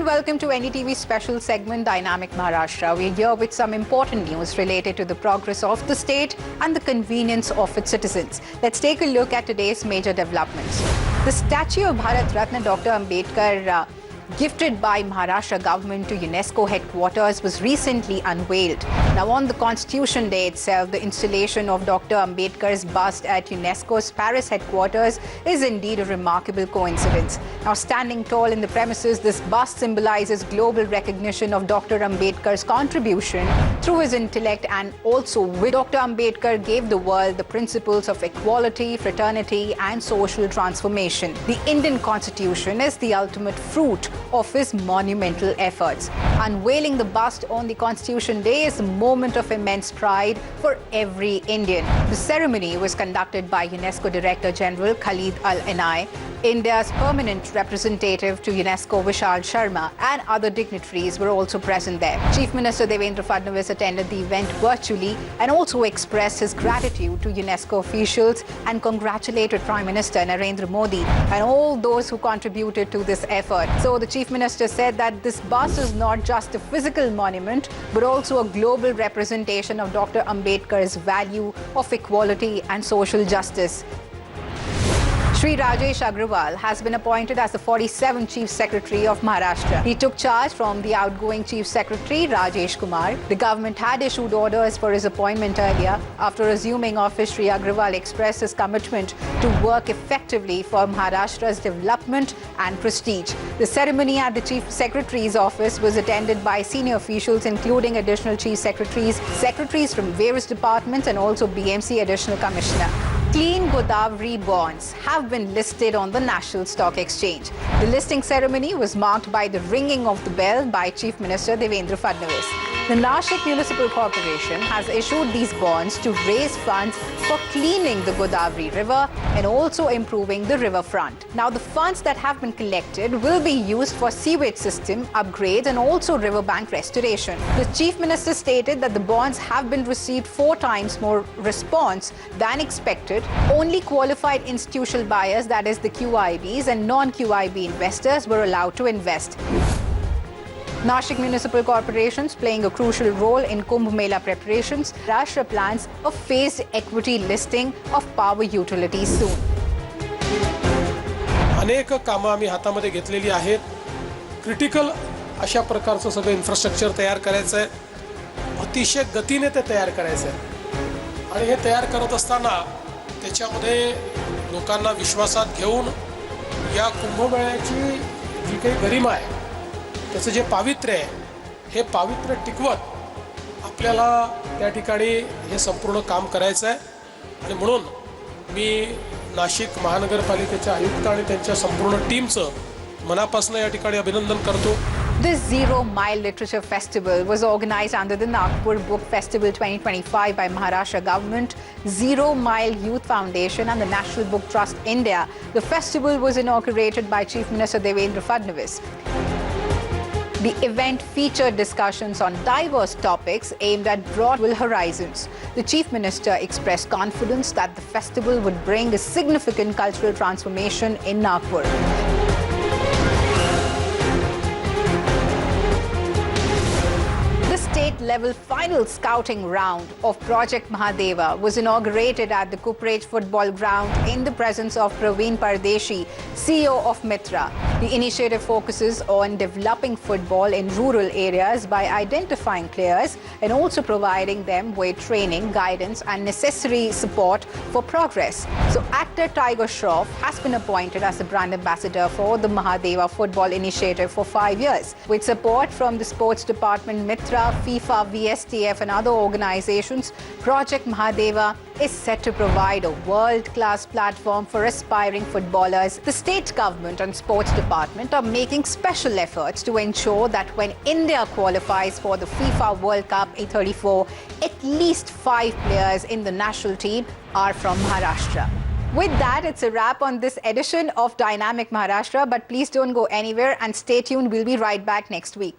and welcome to NDTV's special segment Dynamic Maharashtra. We're here with some important news related to the progress of the state and the convenience of its citizens. Let's take a look at today's major developments. The statue of Bharat Ratna Dr. Ambedkar gifted by Maharashtra government to UNESCO headquarters was recently unveiled. Now on the Constitution Day itself, the installation of Dr. Ambedkar's bust at UNESCO's Paris headquarters is indeed a remarkable coincidence. Now standing tall in the premises, this bust symbolizes global recognition of Dr. Ambedkar's contribution through his intellect, and also with Dr. Ambedkar gave the world the principles of equality, fraternity and social transformation. The Indian Constitution is the ultimate fruit of his monumental efforts. Unveiling the bust on the Constitution Day is a moment of immense pride for every Indian. The ceremony was conducted by UNESCO Director General Khalid Al-Enai, India's permanent representative to UNESCO Vishal Sharma, and other dignitaries were also present there. Chief Minister Devendra Fadnavis attended the event virtually and also expressed his gratitude to UNESCO officials and congratulated Prime Minister Narendra Modi and all those who contributed to this effort. So the Chief Minister said that this bust is not just a physical monument but also a global representation of Dr. Ambedkar's value of equality and social justice. Shri Rajesh Agrawal has been appointed as the 47th Chief Secretary of Maharashtra. He took charge from the outgoing Chief Secretary Rajesh Kumar. The government had issued orders for his appointment earlier. After assuming office, Shri Agrawal expressed his commitment to work effectively for Maharashtra's development and prestige. The ceremony at the Chief Secretary's office was attended by senior officials including additional Chief Secretaries, secretaries from various departments and also BMC Additional Commissioner. Clean Godavari bonds have been listed on the National Stock Exchange. The listing ceremony was marked by the ringing of the bell by Chief Minister Devendra Fadnavis. The Nashik Municipal Corporation has issued these bonds to raise funds for cleaning the Godavari River and also improving the riverfront. Now, the funds that have been collected will be used for sewage system upgrades and also riverbank restoration. The Chief Minister stated that the bonds have been received 4 times more response than expected. Only qualified institutional buyers, that is the QIBs, and non-QIB investors were allowed to invest. Nashik Municipal Corporation is playing a crucial role in Kumbh Mela preparations. Maharashtra plans a phased equity listing of power utilities soon. अनेक कामं आम्ही हातामध्ये घेतलेली आहेत. Critical अशा प्रकारचं सगळं infrastructure तयार करायचं आहे. अतिशय गतीने ते तयार करायचं आहे. आणि हे तयार करत असताना त्याच्यामध्ये लोकांना विश्वासात घेऊन या कुंभमेळ्याची जी काही गरिमा आहे, त्याचं जे पावित्र्य आहे, हे पावित्र्य टिकवत आपल्याला त्या ठिकाणी हे संपूर्ण काम करायचं आहे. आणि म्हणून मी नाशिक महानगरपालिकेच्या आयुक्त आणि त्यांच्या संपूर्ण टीमचं मनापासून या ठिकाणी अभिनंदन करतो. This Zero Mile Literature Festival was organized under the Nagpur Book Festival 2025 by Maharashtra Government, Zero Mile Youth Foundation and the National Book Trust India. The festival was inaugurated by Chief Minister Devendra Fadnavis. The event featured discussions on diverse topics aimed at broad horizons. The Chief Minister expressed confidence that the festival would bring a significant cultural transformation in Nagpur. State-level final scouting round of Project Mahadeva was inaugurated at the Kuprej football ground in the presence of Praveen Pardeshi, CEO of Mitra. The initiative focuses on developing football in rural areas by identifying players and also providing them with training, guidance and necessary support for progress. So actor Tiger Shroff has been appointed as the brand ambassador for the Mahadeva football initiative for 5 years. With support from the sports department, Mitra, FIFA, VSTF and other organizations, Project Mahadeva is set to provide a world-class platform for aspiring footballers. The state government and sports department are making special efforts to ensure that when India qualifies for the FIFA World Cup A34, at least 5 players in the national team are from Maharashtra. With that, it's a wrap on this edition of Dynamic Maharashtra, but please don't go anywhere and stay tuned. We'll be right back next week.